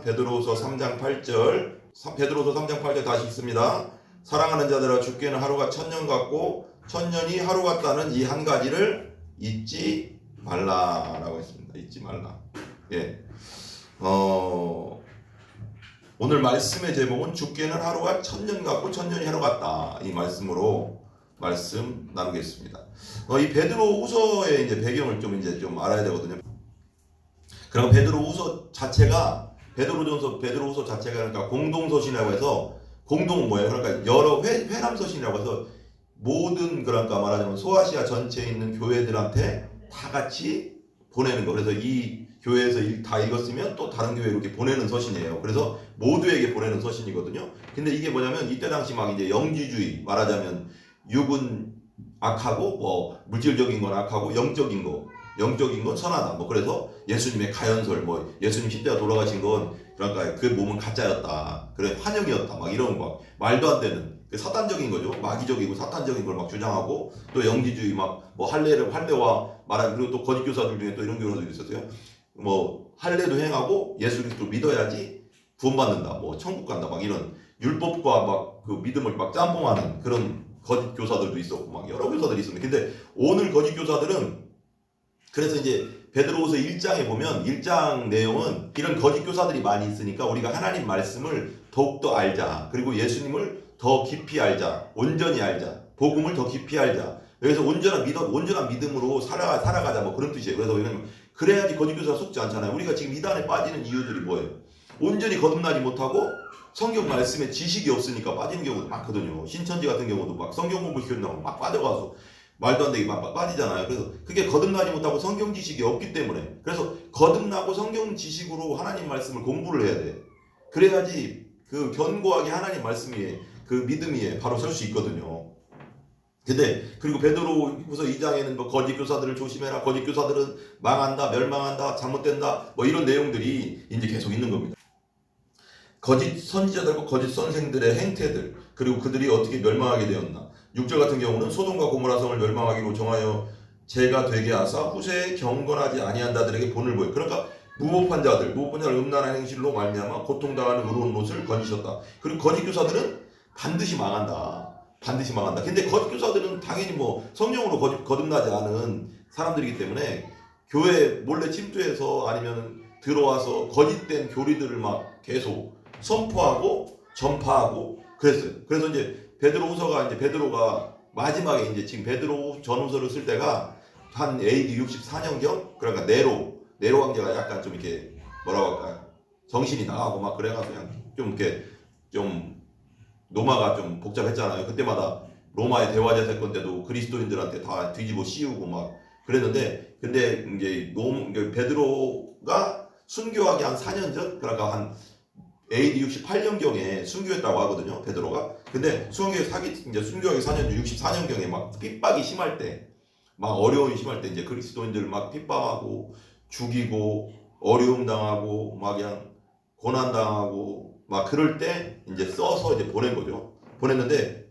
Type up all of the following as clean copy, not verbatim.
베드로후서 3장 8절, 베드로후서 3장 8절 다시 읽습니다. 사랑하는 자들아, 주께는 하루가 천년 같고 천년이 하루 같다는 이 한 가지를 잊지 말라라고 했습니다. 잊지 말라. 예. 오늘 말씀의 제목은 주께는 하루가 천년 같고 천년이 하루 같다. 이 말씀으로 말씀 나누겠습니다. 이 베드로후서의 이제 배경을 좀 알아야 되거든요. 그럼 베드로후서 자체가 베드로후서 자체가 그러니까 공동서신이라고 해서, 공동은 뭐예요? 그러니까 여러 회람서신이라고 해서 모든, 그러니까 말하자면 소아시아 전체에 있는 교회들한테 다 같이 보내는 거. 그래서 이 교회에서 다 읽었으면 또 다른 교회에 이렇게 보내는 서신이에요. 그래서 모두에게 보내는 서신이거든요. 근데 이게 뭐냐면 이때 당시 막 이제 영지주의, 말하자면 육은 악하고 뭐 물질적인 건 악하고 영적인 건 선하다. 뭐 그래서 예수님의 가연설, 뭐 예수님 십자가 돌아가신 건 그러니까 그 몸은 가짜였다. 그래 환영이었다. 막 이런 거 말도 안 되는 그 사탄적인 거죠. 마귀적이고 사탄적인 걸 막 주장하고, 또 영지주의 막 뭐 할례와 말하는, 그리고 또 거짓 교사들 중에 또 이런 교사들이 있었어요. 뭐 할례도 행하고 예수 그리스도 믿어야지 구원받는다. 뭐 천국 간다. 막 이런 율법과 막 그 믿음을 막 짬뽕하는 그런 거짓 교사들도 있었고 막 여러 교사들이 있었는데, 근데 오늘 거짓 교사들은, 그래서 이제 베드로후서 1장에 보면 1장 내용은 이런 거짓 교사들이 많이 있으니까 우리가 하나님 말씀을 더욱더 알자. 그리고 예수님을 더 깊이 알자. 온전히 알자. 복음을 더 깊이 알자. 그래서 온전한 믿음으로 살아가자. 뭐 그런 뜻이에요. 그래서 왜냐면 그래야지 거짓 교사가 속지 않잖아요. 우리가 지금 이단에 빠지는 이유들이 뭐예요? 온전히 거듭나지 못하고 성경 말씀에 지식이 없으니까 빠지는 경우도 많거든요. 신천지 같은 경우도 막 성경 공부 시킨다고 막 빠져가서 말도 안 되게 막 빠지잖아요. 그래서 그게 거듭나지 못하고 성경 지식이 없기 때문에, 그래서 거듭나고 성경 지식으로 하나님 말씀을 공부를 해야 돼. 그래야지 그 견고하게 하나님 말씀이, 그 믿음이 바로 설 수 있거든요. 근데 그리고 베드로후서 2장에는 뭐 거짓 교사들을 조심해라, 거짓 교사들은 망한다, 멸망한다, 잘못된다, 뭐 이런 내용들이 이제 계속 있는 겁니다. 거짓 선지자들과 거짓 선생들의 행태들, 그리고 그들이 어떻게 멸망하게 되었나. 6절 같은 경우는 소돔과 고모라 성을 멸망하기로 정하여 죄가 되게 하사 후세에 경건하지 아니한다들에게 본을 보여. 그러니까 무법한 자들 음란한 행실로 말미암아 고통당하는 의로운 롯을 건지셨다. 그리고 거짓 교사들은 반드시 망한다. 근데 거짓 교사들은 당연히 뭐 성령으로 거듭나지 않은 사람들이기 때문에 교회 몰래 침투해서 아니면 들어와서 거짓된 교리들을 막 계속 선포하고 전파하고 그랬어요. 그래서 이제 베드로가 마지막에 이제 지금 베드로 전후서를 쓸 때가 한 AD 64년경, 그러니까 네로 황제가 약간 좀 이렇게 뭐라고 할까요? 정신이 나가고 막 그래가지고 그냥 좀 이렇게 좀 로마가 좀 복잡했잖아요. 그때마다 로마의 대화제 사건 때도 그리스도인들한테 다 뒤집어 씌우고 막 그랬는데, 근데 이제 베드로가 순교하기 한 4년 전, 그러니까 한 AD 68년경에 순교했다고 하거든요, 베드로가. 근데 순교하기 4년 전 64년경에 막 핍박이 심할 때, 막 어려움이 심할 때 이제 그리스도인들 막 핍박하고 죽이고 어려움 당하고 막 그냥 고난 당하고 막 그럴 때 이제 써서 이제 보낸 거죠. 보냈는데,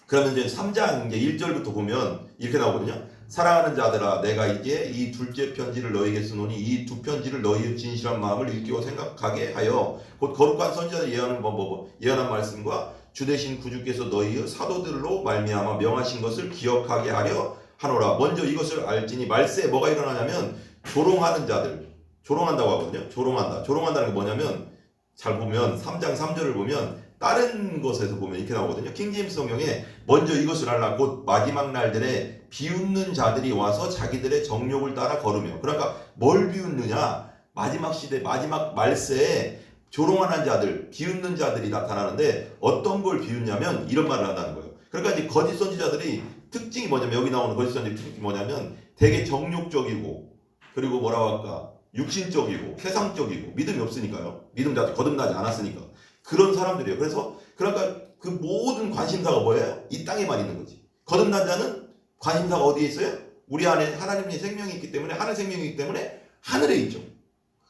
그러면 이제 3장 이제 1절부터 보면 이렇게 나오거든요. 사랑하는 자들아, 내가 이제 이 둘째 편지를 너희에게 쓰노니 이 두 편지를 너희의 진실한 마음을 일깨워 생각하게 하여 곧 거룩한 선지자들 예언한 말씀과 주 되신 구주께서 너희의 사도들로 말미암아 명하신 것을 기억하게 하려 하노라. 먼저 이것을 알지니 말세에 뭐가 일어나냐면 조롱하는 자들, 조롱한다고 하거든요. 조롱한다는 게 뭐냐면, 잘 보면 3장 3절을 보면 다른 것에서 보면 이렇게 나오거든요. 킹제임스 성경에 먼저 이것을 알라, 곧 마지막 날들에 비웃는 자들이 와서 자기들의 정욕을 따라 걸으며. 그러니까 뭘 비웃느냐, 마지막 시대 마지막 말세에 조롱하는 자들, 비웃는 자들이 나타나는데 어떤 걸 비웃냐면 이런 말을 한다는 거예요. 그러니까 이제 거짓 선지자들이 특징이 뭐냐면, 여기 나오는 거짓 선지자의 특징이 뭐냐면 되게 정욕적이고, 그리고 뭐라고 할까, 육신적이고 세상적이고 믿음이 없으니까요. 믿음 자체 거듭나지 않았으니까 그런 사람들이에요. 그래서 그러니까 그 모든 관심사가 뭐예요? 이 땅에만 있는 거지. 거듭난 자는 관심사가 어디에 있어요? 우리 안에 하나님의 생명이 있기 때문에, 하늘 생명이 있기 때문에 하늘에 있죠.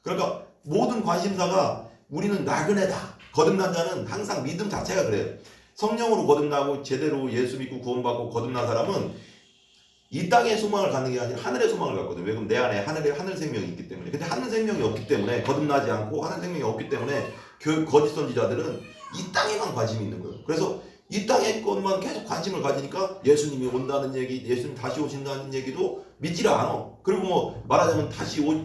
그러니까 모든 관심사가 우리는 나그네다. 거듭난 자는 항상 믿음 자체가 그래요. 성령으로 거듭나고 제대로 예수 믿고 구원받고 거듭난 사람은 이 땅의 소망을 갖는 게 아니라 하늘의 소망을 갖거든요. 왜냐면 내 안에 하늘 생명이 있기 때문에. 근데 하늘 생명이 없기 때문에 거듭나지 않고 하늘 생명이 없기 때문에 거짓 선지자들은 이 땅에만 관심이 있는 거예요. 그래서 이 땅의 것만 계속 관심을 가지니까 예수님이 온다는 얘기, 예수님 다시 오신다는 얘기도 믿지를 않아. 그리고 뭐 말하자면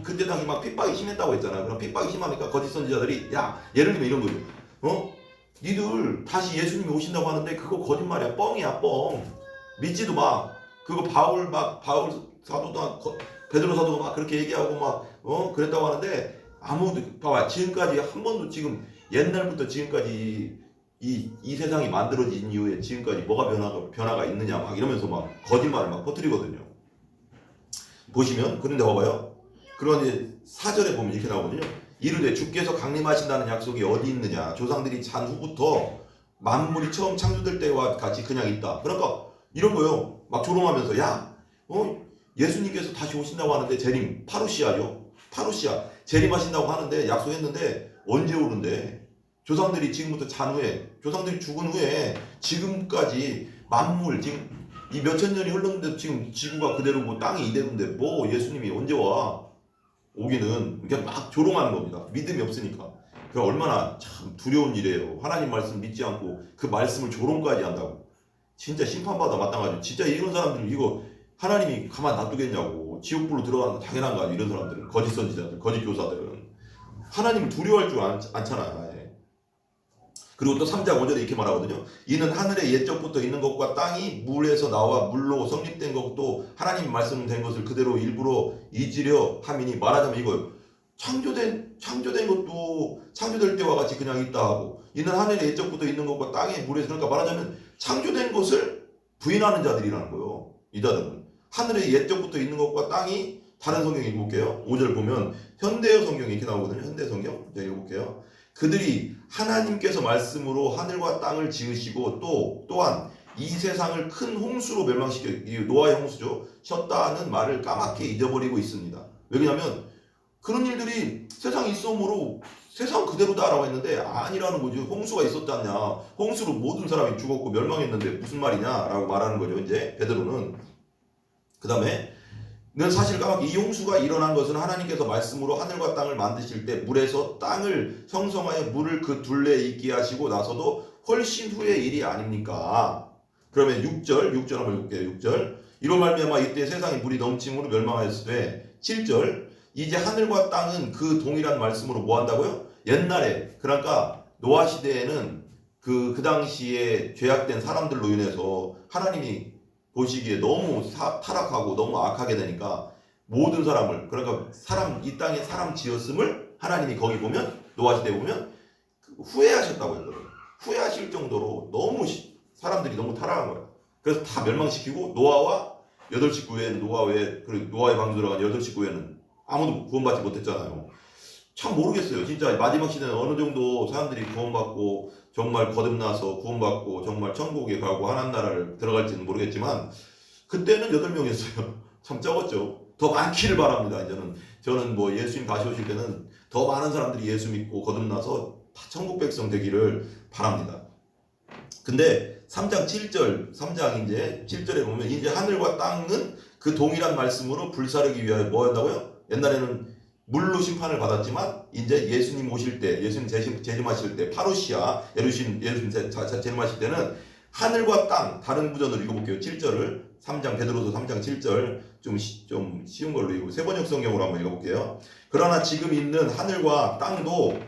그때 당시 막 핍박이 심했다고 했잖아요. 그럼 핍박이 심하니까 거짓 선지자들이 예를 들면 이런 거죠. 니들 다시 예수님이 오신다고 하는데 그거 거짓말이야. 뻥이야, 뻥. 믿지도 마. 그거 바울 사도도 베드로 사도가 막 그렇게 얘기하고 막 그랬다고 하는데 아무도 봐봐. 지금까지 한 번도 지금 옛날부터 지금까지 이 세상이 만들어진 이후에 지금까지 뭐가 변화가 있느냐 막 이러면서 막 거짓말을 막 퍼뜨리거든요. 보시면 그런데 봐봐요. 그런 이제 4절에 보면 이렇게 나오거든요. 이르되 주께서 강림하신다는 약속이 어디 있느냐. 조상들이 잔 후부터 만물이 처음 창조될 때와 같이 그냥 있다. 그러니까 이런 거요. 막 조롱하면서 예수님께서 다시 오신다고 하는데 재림 파루시아죠. 파루시아 재림하신다고 하는데 약속했는데 언제 오는데 조상들이 지금부터 조상들이 죽은 후에 지금까지 만물 지금 이 몇천 년이 흘렀는데 지금 지구가 그대로고 땅이 이대로인데 뭐 예수님이 언제 와? 오기는 이렇게 막 조롱하는 겁니다. 믿음이 없으니까. 그 얼마나 참 두려운 일이에요. 하나님 말씀 믿지 않고 그 말씀을 조롱까지 한다고. 진짜 심판받아 마땅하죠. 진짜 이런 사람들은 이거 하나님이 가만 놔두겠냐고. 지옥불로 들어가는 거 당연한 거 아니에요. 이런 사람들은 거짓 선지자들, 거짓 교사들은 하나님을 두려워할 줄 않잖아. 그리고 또 3장 5절에 이렇게 말하거든요. 이는 하늘의 옛적부터 있는 것과 땅이 물에서 나와 물로 성립된 것도 하나님 말씀된 것을 그대로 일부러 잊으려 함이니 말하자면 이거예요. 창조된 것도 창조될 때와 같이 그냥 있다 하고 이는 하늘의 옛적부터 있는 것과 땅이 물에서 그러니까 말하자면 창조된 것을 부인하는 자들이라는 거예요. 이 자들은 하늘의 옛적부터 있는 것과 땅이 다른 성경 읽어볼게요. 5절 보면 현대어 성경이 이렇게 나오거든요. 현대 성경 제가 읽어볼게요. 그들이 하나님께서 말씀으로 하늘과 땅을 지으시고 또한 이 세상을 큰 홍수로 멸망시켜 노아의 홍수죠. 셨다는 말을 까맣게 잊어버리고 있습니다. 왜냐하면 그런 일들이 세상에 있어므로 세상 그대로다라고 했는데 아니라는 거죠. 홍수가 있었지 않냐. 홍수로 모든 사람이 죽었고 멸망했는데 무슨 말이냐라고 말하는 거죠. 이제 베드로는 그 다음에 는 사실 까맣게 이 홍수가 일어난 것은 하나님께서 말씀으로 하늘과 땅을 만드실 때 물에서 땅을 형성하여 물을 그 둘레에 있게 하시고 나서도 훨씬 후의 일이 아닙니까? 그러면 6절 한번 읽을게요. 6절 이로 말미암아 이때 세상이 물이 넘침으로 멸망하였으되 7절 이제 하늘과 땅은 그 동일한 말씀으로 뭐 한다고요? 옛날에 그러니까 노아 시대에는 그 당시에 죄악된 사람들로 인해서 하나님이 보시기에 너무 타락하고 너무 악하게 되니까 모든 사람을 그러니까 이 땅에 사람 지었음을 하나님이 거기 보면 노아 시대 보면 후회하셨다고 했거든요. 후회하실 정도로 너무 사람들이 너무 타락한 거예요. 그래서 다 멸망시키고 노아와 8식구 외에는 노아 외에 그리고 노아의 방주로 들어간 8식구 외에는 아무도 구원받지 못했잖아요. 참 모르겠어요. 진짜 마지막 시대는 어느 정도 사람들이 구원받고 정말 거듭나서 구원받고 정말 천국에 가고 하나님 나라를 들어갈지는 모르겠지만 그때는 8명이었어요. 참 적었죠. 더 많기를 바랍니다. 저는 뭐 예수님 다시 오실 때는 더 많은 사람들이 예수 믿고 거듭나서 다 천국 백성 되기를 바랍니다. 근데 3장 이제 7절에 보면 이제 하늘과 땅은 그 동일한 말씀으로 불사르기 위하여 뭐 한다고요? 옛날에는 물로 심판을 받았지만 이제 예수님 오실 때 예수님 재림하실 때 파루시아 예수님 재림하실 때는 하늘과 땅 다른 부전으로 읽어볼게요. 7절을 3장 베드로서 3장 7절 좀 쉬운 걸로 읽고 세번역 성경으로 한번 읽어볼게요. 그러나 지금 있는 하늘과 땅도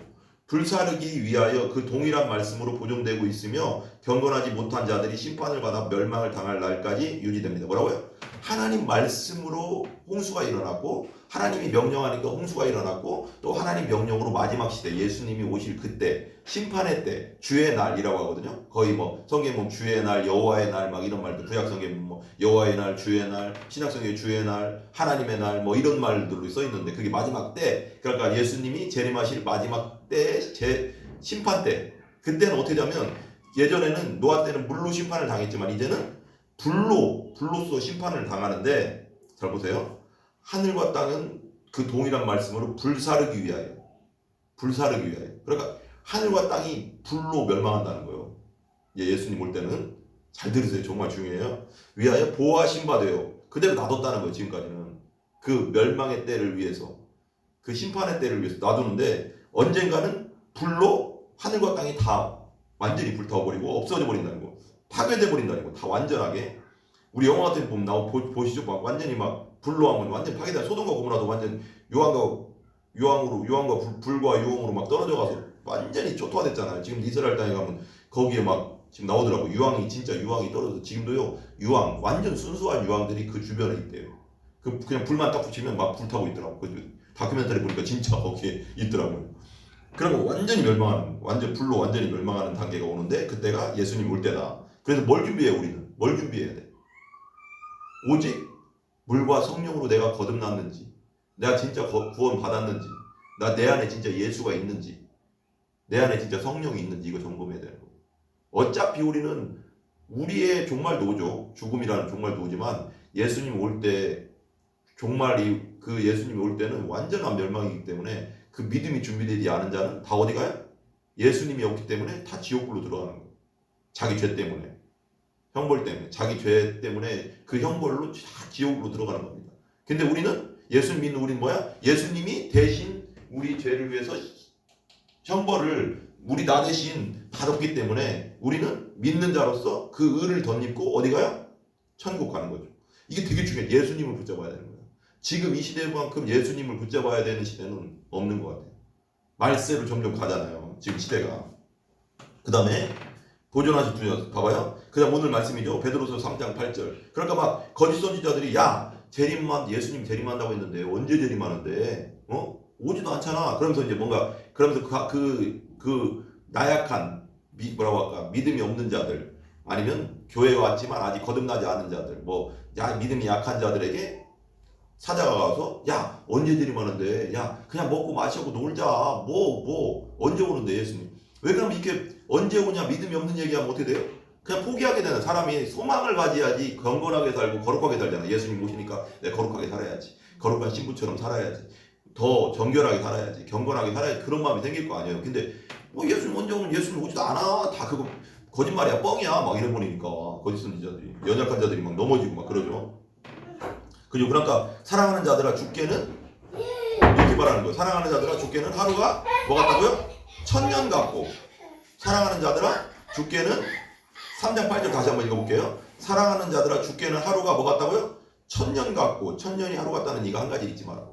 불사르기 위하여 그 동일한 말씀으로 보존되고 있으며 경건하지 못한 자들이 심판을 받아 멸망을 당할 날까지 유지됩니다. 뭐라고요? 하나님 말씀으로 홍수가 일어났고 하나님이 명령하니까 홍수가 일어났고 또 하나님 명령으로 마지막 시대 예수님이 오실 그때 심판의 때 주의 날이라고 하거든요. 거의 뭐 성경에 보면 주의 날 여호와의 날 막 이런 말들 구약 성경에 뭐 여호와의 날 주의 날 신약 성경에 주의 날 하나님의 날 뭐 이런 말들로 써 있는데 그게 마지막 때 그러니까 예수님이 재림하실 마지막 때 심판 때 그때는 어떻게 되냐면 예전에는 노아 때는 물로 심판을 당했지만 이제는 불로서 심판을 당하는데 잘 보세요. 하늘과 땅은 그 동일한 말씀으로 불사르기 위하여. 그러니까 하늘과 땅이 불로 멸망한다는 거예요. 예수님 올 때는 잘 들으세요. 정말 중요해요. 위하여 보호하신 바 되어 그대로 놔뒀다는 거예요. 지금까지는 그 멸망의 때를 위해서, 그 심판의 때를 위해서 놔두는데 언젠가는 불로 하늘과 땅이 다 완전히 불타버리고 없어져 버린다는 거, 파괴돼 버린다는 거. 다 완전하게. 우리 영화 같은 거 보면 보시죠. 막 완전히 막 불로 하면 완전 파괴돼. 소돔과 고모라도 완전 유황과 불과 유황으로 막 떨어져가서 완전히 초토화됐잖아요. 지금 이스라엘 땅에 가면 거기에 막 지금 나오더라고. 유황이 진짜 유황이 떨어져. 지금도요 유황 완전 순수한 유황들이 그 주변에 있대요. 그냥 불만 딱 붙이면 막 불타고 있더라고. 그 다큐멘터리 보니까 진짜 거기에 있더라고요. 그러면 완전히 멸망하는, 완전 불로 완전히 멸망하는 단계가 오는데 그때가 예수님 올 때다. 그래서 뭘 준비해? 우리는 뭘 준비해야 돼? 오직 물과 성령으로 내가 거듭났는지, 내가 진짜 구원 받았는지, 내 안에 진짜 예수가 있는지, 내 안에 진짜 성령이 있는지 이거 점검해야 되는 거예요. 어차피 우리는 우리의 종말 노죠. 죽음이라는 종말 노지만 예수님 올 때 종말이, 그 예수님이 올 때는 완전한 멸망이기 때문에 그 믿음이 준비되지 않은 자는 다 어디 가요? 예수님이 없기 때문에 다 지옥불로 들어가는 거예요. 자기 죄 때문에, 형벌 때문에, 자기 죄 때문에 그 형벌로 다 지옥으로 들어가는 겁니다. 근데 우리는, 예수님 믿는 우리는 뭐야? 예수님이 대신 우리 죄를 위해서 형벌을 나 대신 받았기 때문에 우리는 믿는 자로서 그 의를 덧입고 어디 가요? 천국 가는 거죠. 이게 되게 중요해요. 예수님을 붙잡아야 되는 거예요. 지금 이 시대만큼 예수님을 붙잡아야 되는 시대는 없는 것 같아요. 말세로 점점 가잖아요. 지금 시대가. 그 다음에 보존하실 분이 봐봐요. 그 다음 오늘 말씀이죠. 베드로서 3장 8절. 그러니까 막 거짓 선지자들이 예수님 재림한다고 했는데 언제 재림하는데 오지도 않잖아. 그러면서 이제 뭔가 그러면서 그 나약한 뭐라고 할까, 믿음이 없는 자들, 아니면 교회에 왔지만 아직 거듭나지 않은 자들, 믿음이 약한 자들에게 사자가 가서 언제 재림하는데, 그냥 먹고 마시고 놀자, 언제 오는데 예수님. 왜 그러면 이렇게 언제 오냐 믿음이 없는 얘기하면 어떻게 돼요? 그냥 포기하게 되는, 사람이 소망을 가져야지 경건하게 살고 거룩하게 살잖아. 예수님 오시니까 내가 거룩하게 살아야지, 거룩한 신부처럼 살아야지, 더 정결하게 살아야지, 경건하게 살아야지, 그런 마음이 생길 거 아니에요. 근데 예수님 언제 오면, 예수님 오지도 않아, 다 그거 거짓말이야, 뻥이야, 막 이래버리니까 거짓 선지자들이, 연약한 자들이 막 넘어지고 막 그러죠. 그러니까 사랑하는 자들아 죽게는, 이렇게 말하는 거예요. 사랑하는 자들아 죽게는 하루가 뭐 같다고요? 1000년 같고. 사랑하는 자들아 죽게는, 3장 8절 다시 한번 읽어볼게요. 사랑하는 자들아 죽게는 하루가 뭐 같다고요? 1000년 같고. 1000년이 하루 같다는 이거 한 가지 잊지 마라.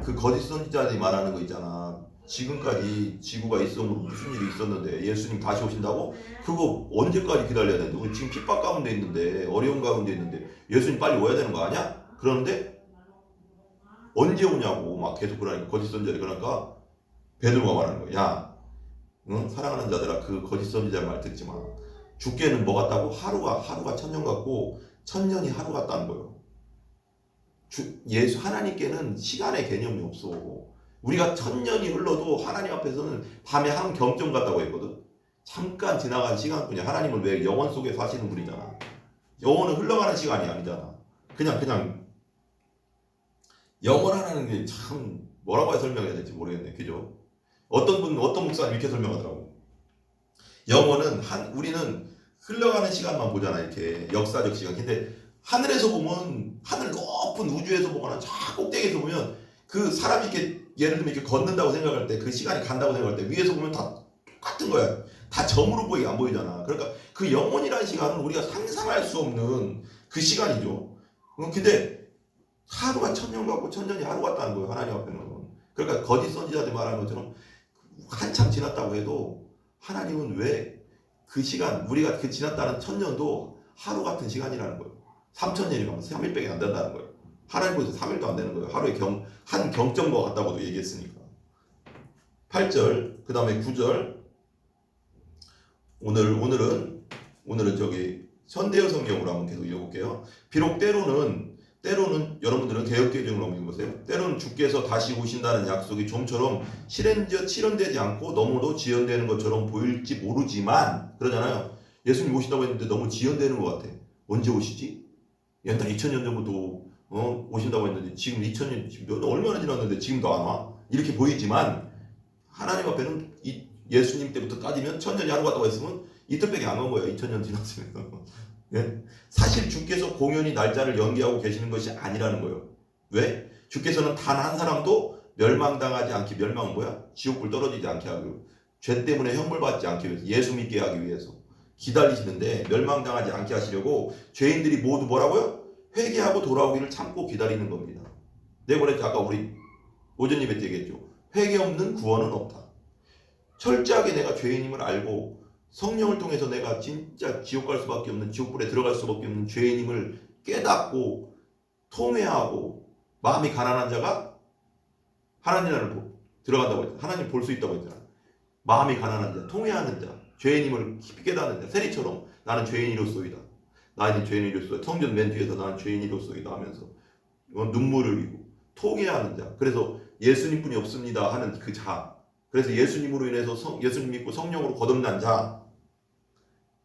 그 거짓 선지자들이 말하는 거 있잖아. 지금까지 지구가 있었는데 무슨 일이 있었는데 예수님 다시 오신다고? 그거 언제까지 기다려야 되는데? 우리 지금 핍박 가운데 있는데, 어려운 가운데 있는데 예수님 빨리 오야 되는 거 아니야? 그러는데 언제 오냐고 막 계속 그러니까 거짓 선지자들이, 그러니까 베드로가 말하는 거야. 사랑하는 자들아 그 거짓 선지자 말 듣지 마. 죽게는 뭐 같다고? 하루가 1000년 같고 1000년이 하루 같다는 거예요. 하나님께는 시간의 개념이 없어. 우리가 1000년이 흘러도 하나님 앞에서는 밤의 한 경점 같다고 했거든. 잠깐 지나간 시간뿐이야. 하나님은 왜 영원 속에 사시는 분이잖아. 영원은 흘러가는 시간이 아니잖아. 그냥 영원하다는 게 참 뭐라고 설명해야 될지 모르겠네. 그죠? 어떤 목사님 이렇게 설명하더라고. 영원은 우리는 흘러가는 시간만 보잖아. 이렇게 역사적 시간. 근데 하늘에서 보면, 하늘 높은 우주에서 보거나 저 꼭대기에서 보면 그 사람이 이렇게 예를 들면 이렇게 걷는다고 생각할 때, 그 시간이 간다고 생각할 때 위에서 보면 다 똑같은 거야. 다 점으로 보이게 안 보이잖아. 그러니까 그 영원이라는 시간은 우리가 상상할 수 없는 그 시간이죠. 근데 하루가 1000년 같고 1000년이 하루 같다는 거예요. 하나님 앞에는. 그러니까 거짓 선지자들 말하는 것처럼 한참 지났다고 해도 하나님은 왜 그 시간, 우리가 그 지났다는 1000년도 하루 같은 시간이라는 거예요. 3000년이 가면 3일밖에 안 된다는 거예요. 하나님 보여서 3일도 안 되는 거예요. 하루에 한 경점과 같다고도 얘기했으니까. 8절, 그 다음에 9절. 오늘은 저기 현대어 성경으로 한번 계속 읽어볼게요. 비록 때로는 여러분들은 개역개정으로 한번 읽어보세요. 때로는 주께서 다시 오신다는 약속이 좀처럼 실현되지 않고 너무도 지연되는 것처럼 보일지 모르지만, 그러잖아요. 예수님 오신다고 했는데 너무 지연되는 것 같아. 언제 오시지? 옛날 2000년 전부터 오신다고 했는데 지금 2000년, 지금 얼마나 지났는데 지금도 안 와? 이렇게 보이지만 하나님 앞에는 예수님 때부터 따지면 1000년이 하루 갔다고 했으면 이틀밖에 안 간 거예요. 2000년 지났으면. 예? 사실 주께서 공연히 날짜를 연기하고 계시는 것이 아니라는 거예요. 왜? 주께서는 단 한 사람도 멸망당하지 않게, 멸망은 뭐야? 지옥불 떨어지지 않게 하고, 죄 때문에 형벌 받지 않기 위해서, 예수 믿게 하기 위해서 기다리시는데, 멸망당하지 않게 하시려고 죄인들이 모두 뭐라고요? 회개하고 돌아오기를 참고 기다리는 겁니다. 내가 그랬죠. 아까 우리 오전 예배 때 얘기했죠. 회개 없는 구원은 없다. 철저하게 내가 죄인임을 알고 성령을 통해서 내가 진짜 지옥 갈 수밖에 없는, 지옥불에 들어갈 수밖에 없는 죄인임을 깨닫고 통회하고 마음이 가난한 자가 하나님 나라를 들어간다고 했잖아. 하나님 볼 수 있다고 했잖아. 마음이 가난한 자, 통회하는 자, 죄인임을 깊이 깨닫는 자, 세리처럼 나는 죄인이로소이다. 나는 죄인이로소이다. 성전 맨 뒤에서 나는 죄인이로소이다 하면서 눈물을 흘리고 통회하는 자. 그래서 예수님뿐이 없습니다 하는 그 자. 그래서 예수님으로 인해서 예수님 믿고 성령으로 거듭난 자.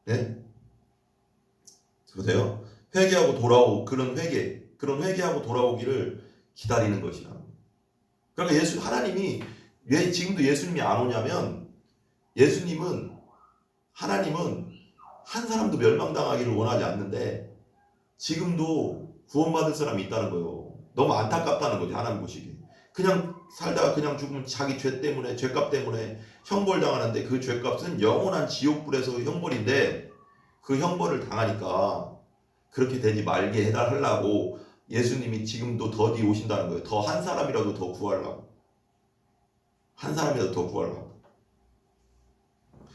네? 보세요. 회개하고 돌아오고 그런 회개하고 돌아오기를 기다리는 것이라. 그러니까 하나님이 왜 지금도 예수님이 안 오냐면 하나님은 한 사람도 멸망당하기를 원하지 않는데 지금도 구원받을 사람이 있다는 거예요. 너무 안타깝다는 거지, 하나님 보시기에. 그냥 살다가 그냥 죽으면 자기 죄 때문에, 죄값 때문에 형벌 당하는데 그 죄값은 영원한 지옥불에서 형벌인데 그 형벌을 당하니까 그렇게 되지 말게 해달라고 예수님이 지금도 더디 오신다는 거예요. 더 한 사람이라도 더 구하려고. 한 사람이라도 더 구하려고.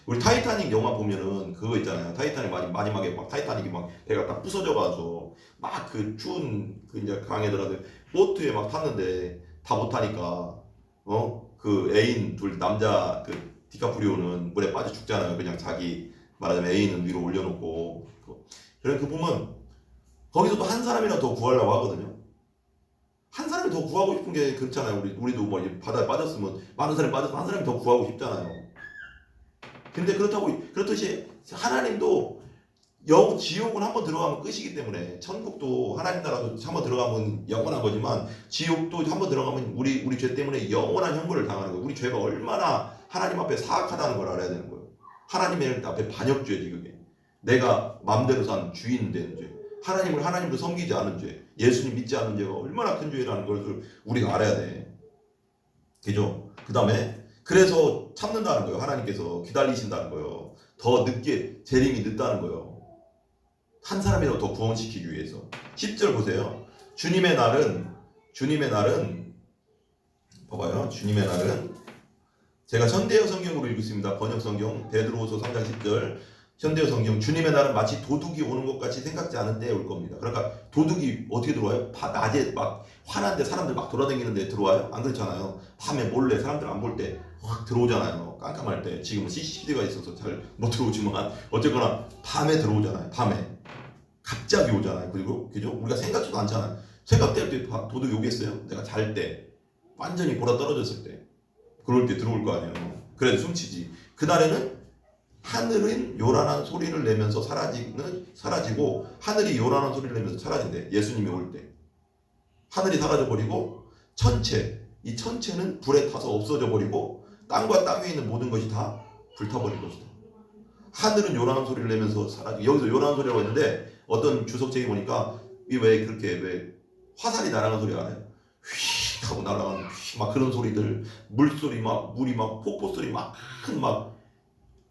우리 타이타닉 영화 보면은 그거 있잖아요. 타이타닉 마지막에 막 타이타닉이 막 배가 딱 부서져가지고 막 그 추운 그 이제 강에 들어가서 보트에 막 탔는데 다 못 타니까 그 애인 둘 남자 그 디카프리오는 물에 빠져 죽잖아요. 그냥 자기 말하자면 애인은 위로 올려놓고. 그래 그 보면 거기서도 한 사람이나 더 구하려고 하거든요. 한 사람이 더 구하고 싶은 게 그렇잖아요. 우리도 뭐 바다에 빠졌으면 많은 사람이 빠져서 한 사람이 더 구하고 싶잖아요. 근데 그렇듯이 하나님도 지옥은 한번 들어가면 끝이기 때문에 천국도 하나님 나라도 한번 들어가면 영원한 거지만 지옥도 한번 들어가면 우리 죄 때문에 영원한 형벌을 당하는 거예요. 우리 죄가 얼마나 하나님 앞에 사악하다는 걸 알아야 되는 거예요. 하나님 앞에 반역죄지 그게. 내가 마음대로 산 주인 된 죄. 하나님을 섬기지 않은 죄. 예수님 믿지 않은 죄가 얼마나 큰 죄라는 것을 우리가 알아야 돼. 그죠? 그 다음에 그래서 참는다는 거예요. 하나님께서 기다리신다는 거예요. 더 늦게 재림이 늦다는 거예요. 한 사람이라도 더 구원시키기 위해서. 10절 보세요. 주님의 날은 봐봐요. 주님의 날은 제가 현대어 성경으로 읽겠습니다. 번역 성경 베드로후서 3장 10절 현대어 성경. 주님의 날은 마치 도둑이 오는 것 같이 생각지 않은 때에 올 겁니다. 그러니까 도둑이 어떻게 들어와요? 낮에 막 화난데 사람들 막 돌아다니는데 들어와요? 안 그렇잖아요. 밤에 몰래 사람들 안 볼 때 확 들어오잖아요. 깜깜할 때. 지금은 CCTV가 있어서 잘 못 들어오지만 어쨌거나 밤에 들어오잖아요. 밤에 갑자기 오잖아요. 그리고 그죠? 우리가 생각지도 않잖아요. 생각될 때 도둑이 오겠어요? 내가 잘 때 완전히 보라 떨어졌을 때 그럴 때 들어올 거 아니에요. 그래도 숨치지. 그날에는 하늘은 요란한 소리를 내면서 사라지고 하늘이 요란한 소리를 내면서 사라진대. 예수님이 올 때 하늘이 사라져 버리고 이 천체는 불에 타서 없어져 버리고 땅과 땅 위에 있는 모든 것이 다 불타버릴 것이다. 하늘은 요란한 소리를 내면서 사라지고. 여기서 요란한 소리라고 했는데 어떤 주석책이 보니까 왜 화살이 날아가는 소리 알아요? 휙 하고 날아가는 막 그런 소리들, 물소리 물이 폭포 소리 큰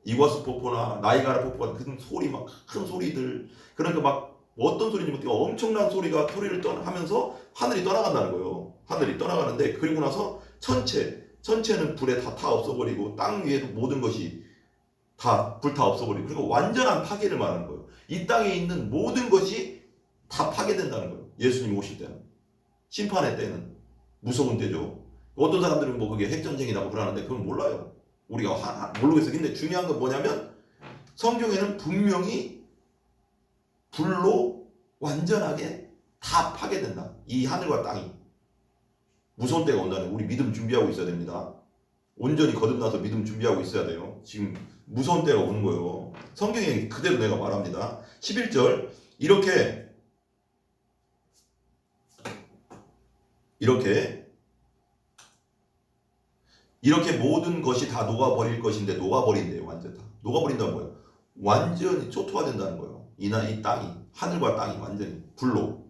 이과수 폭포나 나이가라 폭포 같은 그 소리 큰 소리들. 그러니까 막 어떤 소리인지 엄청난 소리를 하면서 하늘이 떠나간다는 거예요. 하늘이 떠나가는데 그리고 나서 천체는 불에 다 타 없어버리고 땅 위에도 모든 것이 다 불타 없어버리고 그리고 완전한 파괴를 말하는 거예요. 이 땅에 있는 모든 것이 다 파괴된다는 거예요. 예수님 오실 때는. 심판의 때는 무서운 때죠. 어떤 사람들은 그게 핵전쟁이라고 그러는데 그건 몰라요. 우리가 모르겠어요. 근데 중요한 건 뭐냐면 성경에는 분명히 불로 완전하게 다 파괴된다. 이 하늘과 땅이. 무서운 때가 온다는 우리 믿음 준비하고 있어야 됩니다. 온전히 거듭나서 믿음 준비하고 있어야 돼요. 지금 무서운 때가 오는 거예요. 성경에 그대로 내가 말합니다. 11절 이렇게 모든 것이 다 녹아버릴 것인데 녹아버린대요. 완전 다. 녹아버린다는 거예요. 완전히 초토화된다는 거예요. 이 땅이, 하늘과 땅이 완전히 불로.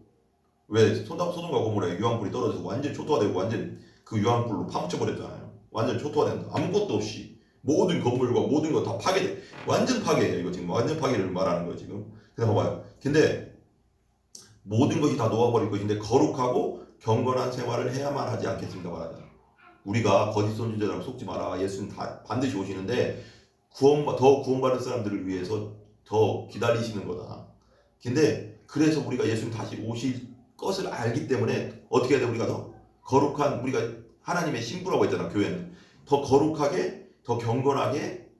왜 소돔과 고모라에 유황불이 떨어져서 완전히 초토화되고 완전히 그 유황불로 파묻혀버렸잖아요. 완전 초토화된다. 아무것도 없이 모든 건물과 모든 거 다 파괴돼. 완전 파괴예요. 이거 지금 완전 파괴를 말하는 거예요. 지금. 그래서 봐봐요. 근데 모든 것이 다 녹아버릴 것인데 거룩하고 경건한 생활을 해야만 하지 않겠습니까? 말하자. 우리가 거짓 선지자라고 속지 마라. 예수님 다 반드시 오시는데 더 구원받을 사람들을 위해서 더 기다리시는 거다. 근데 그래서 우리가 예수님 다시 오실 것을 알기 때문에 어떻게 해야 돼? 우리가 더 거룩한, 우리가 하나님의 신부라고 했잖아. 교회는 더 거룩하게, 더 경건하게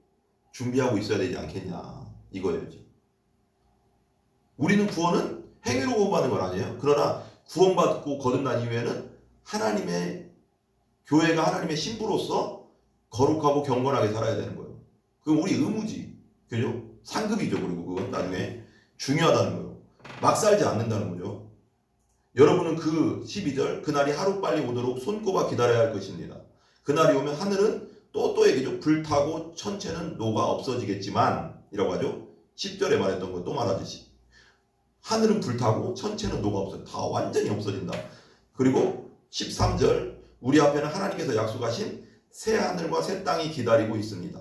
준비하고 있어야 되지 않겠냐, 이거예요. 우리는 구원은 행위로 구원받는 건 아니에요. 그러나 구원받고 거듭난 이후에는 하나님의 교회가 하나님의 신부로서 거룩하고 경건하게 살아야 되는 거예요. 그건 우리 의무지. 그죠? 상급이죠. 그리고 그건 나중에 중요하다는 거예요. 막 살지 않는다는 거죠. 여러분은 그 12절, 그날이 하루빨리 오도록 손꼽아 기다려야 할 것입니다. 그날이 오면 하늘은 또또해지죠. 불타고 천체는 녹아 없어지겠지만 이라고 하죠. 10절에 말했던 거 또 말하듯이 하늘은 불타고 천체는 녹아 없어져. 다 완전히 없어진다. 그리고 13절, 우리 앞에는 하나님께서 약속하신 새 하늘과 새 땅이 기다리고 있습니다.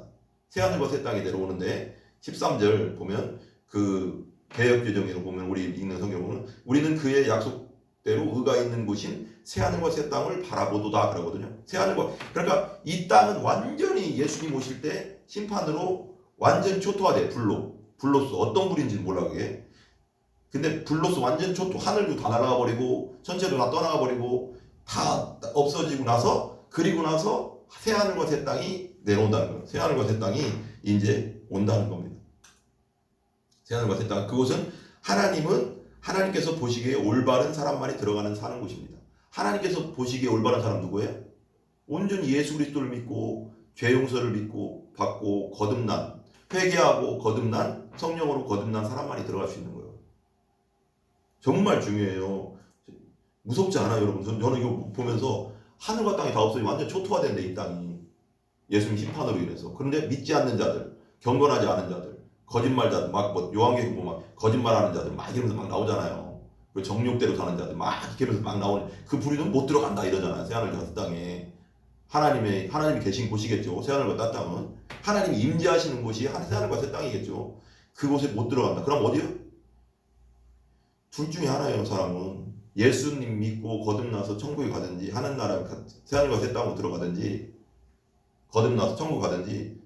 새 하늘과 새 땅이 내려오는데 13절 보면 그 개역개정으로 보면 우리 읽는 성경은 우리는 그의 약속대로 의가 있는 곳인 새 하늘과 새 땅을 바라보도다 그러거든요. 새 하늘과, 그러니까 이 땅은 완전히 예수님 오실 때 심판으로 완전 초토화돼. 불로써 어떤 불인지는 몰라 그게. 근데 불로써 완전 초토, 하늘도 다 날아가 버리고 천체도 다 떠나가 버리고 다 없어지고 나서, 그리고 나서 새 하늘과 새 땅이 내려온다는 거예요. 새 하늘과 새 땅이 이제 온다는 겁니다. 새 하늘과 새 땅. 그곳은 하나님께서 보시기에 올바른 사람만이 들어가는 사는 곳입니다. 하나님께서 보시기에 올바른 사람 누구예요? 온전히 예수 그리스도를 믿고 죄 용서를 믿고 받고 거듭난, 회개하고 거듭난, 성령으로 거듭난 사람만이 들어갈 수 있는 거예요. 정말 중요해요. 무섭지 않아요, 여러분? 저는 이거 보면서 하늘과 땅이 다 없어지고 완전 초토화된대, 이 땅이. 예수님 심판으로 인해서. 그런데 믿지 않는 자들, 경건하지 않은 자들, 거짓말자들, 요한계시록 보면 거짓말하는 자들 막 이러면서 막 나오잖아요. 그 정욕대로 사는 자들 막 이러면서 막 나오는, 그 불이는 못 들어간다 이러잖아요. 새하늘과 새 땅에. 하나님이 계신 곳이겠죠. 새하늘과 새 땅은 하나님이 임재하시는 곳이 새하늘과 새 땅이겠죠. 그곳에 못 들어간다. 그럼 어디요? 둘 중에 하나예요. 사람은 예수님 믿고 거듭나서 천국에 가든지, 하늘나라 새하늘과 새 땅으로 들어가든지, 거듭나서 천국 가든지,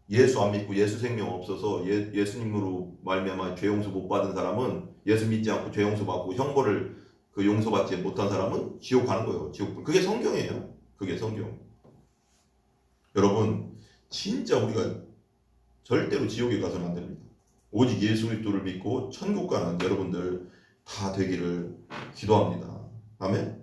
예수 안 믿고 예수 생명 없어서 예수님으로 말미암아 죄 용서 못 받은 사람은, 예수 믿지 않고 죄 용서 받고 형벌을 용서받지 못한 사람은 지옥 가는 거예요. 지옥. 그게 성경이에요. 그게 성경. 여러분, 진짜 우리가 절대로 지옥에 가서는 안 됩니다. 오직 예수 그리스도를 믿고 천국 가는 여러분들 다 되기를 기도합니다. 아멘.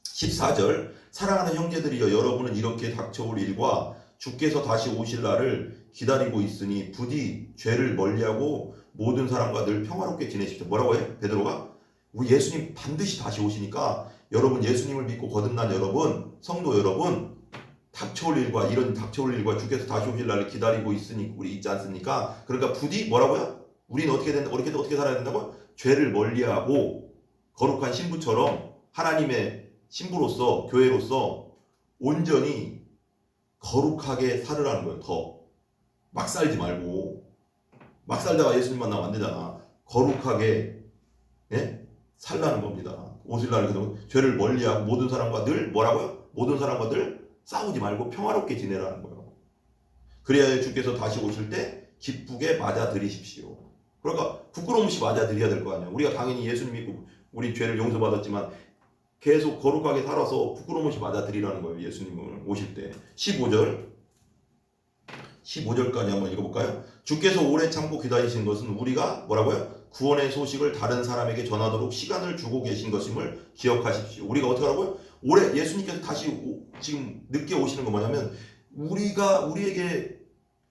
14절, 사랑하는 형제들이여, 여러분은 이렇게 닥쳐올 일과 주께서 다시 오실 날을 기다리고 있으니 부디 죄를 멀리하고 모든 사람과 늘 평화롭게 지내십시오. 뭐라고 해? 베드로가? 우리 예수님 반드시 다시 오시니까 여러분, 예수님을 믿고 거듭난 여러분, 성도 여러분, 이런 닥쳐올 일과 주께서 다시 오실 날을 기다리고 있으니 우리 있지 않습니까? 그러니까 부디 뭐라고요? 우리는 어떻게 살아야 된다고요? 죄를 멀리하고 거룩한 신부처럼 하나님의 신부로서, 교회로서 온전히 거룩하게 살으라는 거예요. 더 막 살지 말고. 막 살다가 예수님 만나면 안 되잖아. 거룩하게, 예? 살라는 겁니다. 오실 날을 죄를 멀리하고 모든 사람과 늘 뭐라고요? 모든 사람과 늘 싸우지 말고 평화롭게 지내라는 거예요. 그래야 주께서 다시 오실 때 기쁘게 맞아들이십시오. 그러니까 부끄러움 없이 맞아들여야 될 거 아니야. 우리가 당연히 예수님 믿고 우리 죄를 용서받았지만 계속 거룩하게 살아서 부끄러움 없이 맞아들이라는 거예요. 예수님을 오실 때. 15절까지 한번 읽어볼까요? 주께서 오래 참고 기다리신 것은 우리가 뭐라고요? 구원의 소식을 다른 사람에게 전하도록 시간을 주고 계신 것임을 기억하십시오. 우리가 어떻게 하라고요? 예수님께서 다시 지금 늦게 오시는 거 뭐냐면 우리에게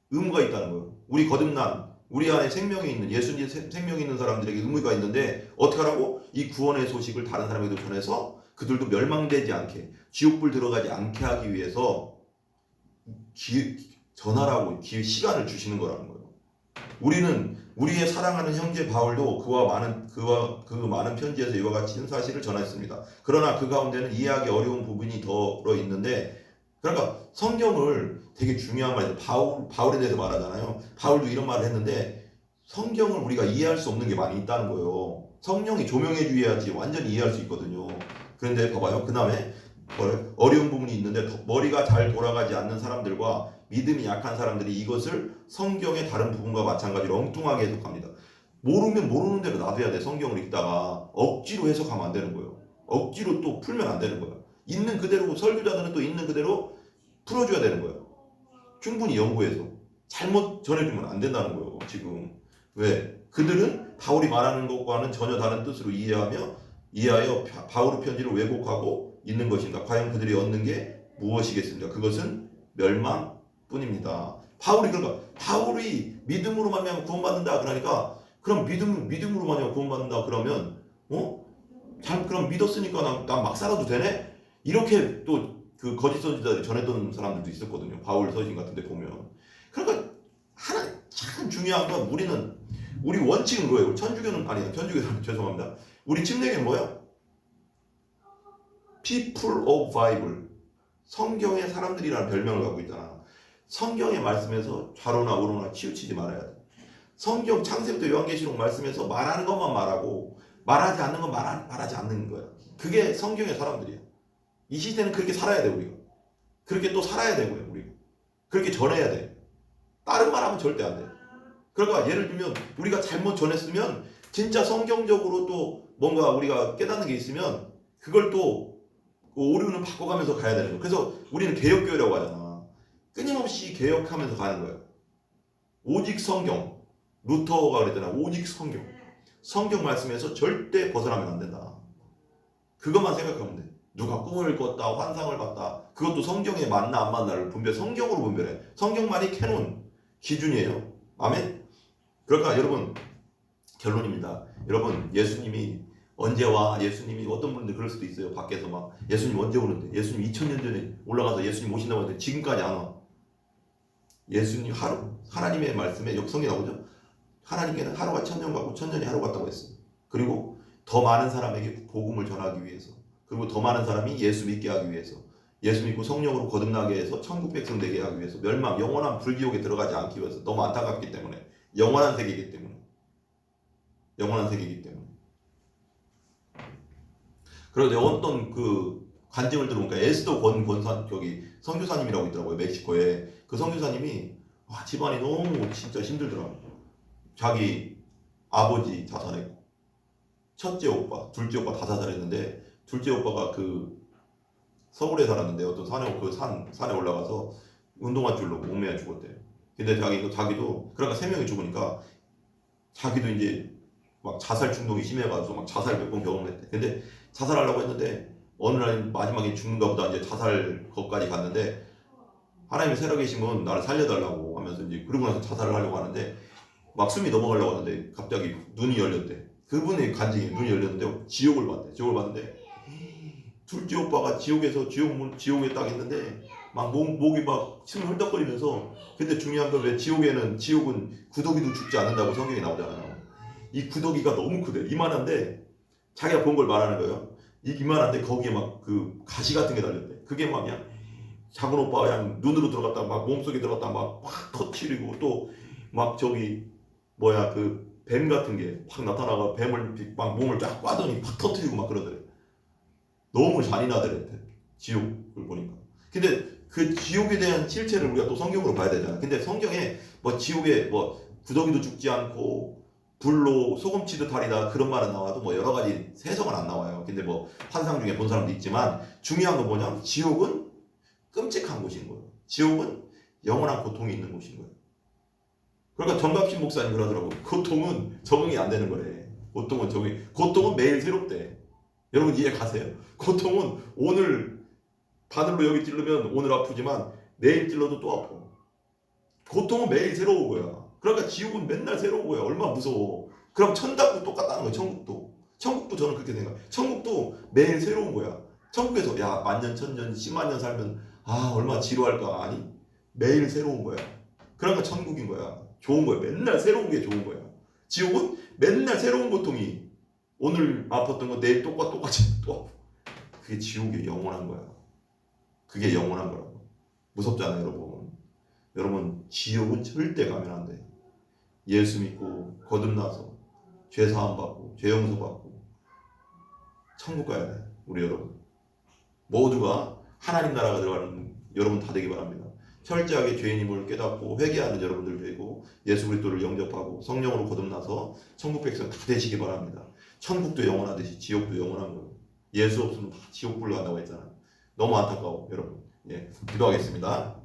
의무가 있다는 거예요. 우리 거듭난, 우리 안에 생명이 있는, 예수님 생명이 있는 사람들에게 의무가 있는데 어떻게 하라고? 이 구원의 소식을 다른 사람에게 전해서 그들도 멸망되지 않게, 지옥불 들어가지 않게 하기 위해서 전하라고 시간을 주시는 거라는 거예요. 우리는 우리의 사랑하는 형제 바울도 그 많은 편지에서 이와 같은 사실을 전했습니다. 그러나 그 가운데는 이해하기 어려운 부분이 더러 있는데, 그러니까 성경을 되게 중요한 말이에요. 바울에 대해서 말하잖아요. 바울도 이런 말을 했는데 성경을 우리가 이해할 수 없는 게 많이 있다는 거예요. 성령이 조명해 주어야지 완전히 이해할 수 있거든요. 그런데 봐봐요. 그 다음에 어려운 부분이 있는데 머리가 잘 돌아가지 않는 사람들과 믿음이 약한 사람들이 이것을 성경의 다른 부분과 마찬가지로 엉뚱하게 해석합니다. 모르면 모르는 대로 놔둬야 돼. 성경을 읽다가 억지로 해석하면 안 되는 거예요. 억지로 또 풀면 안 되는 거예요. 있는 그대로, 설교자들은 또 있는 그대로 풀어줘야 되는 거예요. 충분히 연구해서. 잘못 전해주면 안 된다는 거예요. 지금 왜? 그들은 바울이 말하는 것과는 전혀 다른 뜻으로 이해하여 바울의 편지를 왜곡하고 있는 것입니다. 과연 그들이 얻는 게 무엇이겠습니까? 그것은 멸망뿐입니다. 바울이 믿음으로 말미암아 구원받는다 그러니까, 그럼 믿음으로 말미암아 구원받는다 그러면 그럼 믿었으니까 난 막 살아도 되네? 이렇게 또 그 거짓 선지자들이 전했던 사람들도 있었거든요. 바울 서신 같은 데 보면. 그러니까 하나 참 중요한 건 우리 원칙은 뭐예요? 천주교는 죄송합니다. 우리 침례교는 뭐야? People of Bible. 성경의 사람들이라는 별명을 갖고 있잖아. 성경의 말씀에서 좌로나 우로나 치우치지 말아야 돼. 성경 창세부터 요한계시록 말씀에서 말하는 것만 말하고 말하지 않는 건 말하지 않는 거야. 그게 성경의 사람들이야. 이 시대는 그렇게 살아야 돼. 우리가 그렇게 또 살아야 되고요. 우리가 그렇게 전해야 돼. 다른 말 하면 절대 안 돼. 그러니까 예를 들면 우리가 잘못 전했으면 진짜 성경적으로 또 뭔가 우리가 깨닫는 게 있으면 그걸 또 오류는 바꿔가면서 가야 되는 거예요. 그래서 우리는 개혁교회라고 하잖아. 끊임없이 개혁하면서 가는 거예요. 오직 성경. 루터가 그랬잖아. 오직 성경. 성경 말씀에서 절대 벗어나면 안 된다. 그것만 생각하면 돼. 누가 꿈을 꿨다, 환상을 봤다. 그것도 성경에 맞나 안 맞나를 성경으로 분별해. 성경만이 캐논 기준이에요. 아멘? 그러니까 여러분, 결론입니다. 여러분, 예수님이 언제 와? 예수님이 어떤 분들 그럴 수도 있어요. 밖에서 막 예수님 언제 오는데? 예수님 2000년 전에 올라가서 예수님 오신다고 하는데 지금까지 안 와. 예수님 하나님의 말씀에 역성이 나오죠. 하나님께는 하루가 1000년 같고 1000년이 하루 같다고 했어요. 그리고 더 많은 사람에게 복음을 전하기 위해서, 그리고 더 많은 사람이 예수 믿게 하기 위해서, 예수 믿고 성령으로 거듭나게 해서 천국 백성 되게 하기 위해서, 영원한 불지옥에 들어가지 않기 위해서. 너무 안타깝기 때문에. 영원한 세계이기 때문에. 그런데 어떤 그 간증을 들어보니까 에스더 권사 선교사님이라고 있더라고요. 멕시코에. 그 선교사님이 집안이 너무 진짜 힘들더라고요. 자기 아버지 자살했고, 첫째 오빠, 둘째 오빠 다 자살했는데, 둘째 오빠가 그 서울에 살았는데 어떤 산에 올라가서 운동화 줄로 목매어 죽었대요. 근데 자기도 그러니까 3명이 죽으니까 자기도 이제 막 자살 충동이 심해가지고 막 자살 몇 번 경험했대. 근데 자살하려고 했는데 어느 날 마지막에 죽는가 보다 이제 자살 것까지 갔는데, 하나님이 살아계시면 나를 살려달라고 하면서 이제 그러고 나서 자살을 하려고 하는데 막 숨이 넘어가려고 하는데 갑자기 눈이 열렸대. 그분의 간증이 눈이 열렸는데 지옥을 봤는데 둘째 오빠가 지옥에 딱 있는데 막 목이 막 침 헐떡거리면서. 근데 중요한 건 왜 지옥은 구더기도 죽지 않는다고 성경에 나오잖아요. 이 구더기가 너무 크대. 이만한데 자기가 본 걸 말하는 거예요. 이만한데 거기에 막 그 가시 같은 게 달렸대. 그게 막 그냥 작은 오빠가 그냥 눈으로 들어갔다 막 몸속에 들어갔다 막 터치리고, 또 막 그 뱀 같은 게 확 나타나가 뱀을 막 몸을 쫙 꽈더니 팍 터트리고 막 그러더래. 너무 잔인하더래. 지옥을 보니까. 근데 그 지옥에 대한 실체를 우리가 또 성경으로 봐야 되잖아. 근데 성경에 지옥에 구더기도 죽지 않고 불로 소금 치듯 하리다 그런 말은 나와도 여러 가지 해석은 안 나와요. 근데 환상 중에 본 사람도 있지만, 중요한 건 뭐냐면 지옥은 끔찍한 곳인 거예요. 지옥은 영원한 고통이 있는 곳인 거예요. 그러니까 정갑신 목사님 그러더라고. 고통은 적응이 안 되는 거래. 고통은 매일 새롭대. 여러분 이해 가세요? 고통은 오늘 바늘로 여기 찌르면 오늘 아프지만 내일 찔러도 또 아파. 고통은 매일 새로운 거야. 그러니까 지옥은 맨날 새로운 거야. 얼마나 무서워. 그럼 천당도 똑같다는 거야. 천국도 저는 그렇게 생각해요. 천국도 매일 새로운 거야. 천국에서 만년 천년 10만 년 살면 얼마나 지루할까. 아니, 매일 새로운 거야. 그러니까 천국인 거야. 좋은 거야. 맨날 새로운 게 좋은 거야. 지옥은 맨날 새로운 고통이 오늘 아팠던 거 내일 똑같이 또 아프고. 그게 지옥의 영원한 거야. 그게 영원한 거라고. 무섭잖아요, 여러분. 여러분, 지옥은 절대 가면 안 돼. 예수 믿고 거듭나서 죄 사함 받고 죄 용서 받고 천국 가야 돼. 우리 여러분 모두가 하나님 나라가 들어가는 여러분 다 되기 바랍니다. 철저하게 죄인임을 깨닫고 회개하는 여러분들 되고 예수 그리스도를 영접하고 성령으로 거듭나서 천국 백성 다 되시기 바랍니다. 천국도 영원하듯이 지옥도 영원한 거예요. 예수 없으면 다 지옥 불로 간다고 했잖아요. 너무 안타까워 여러분. 예, 기도하겠습니다.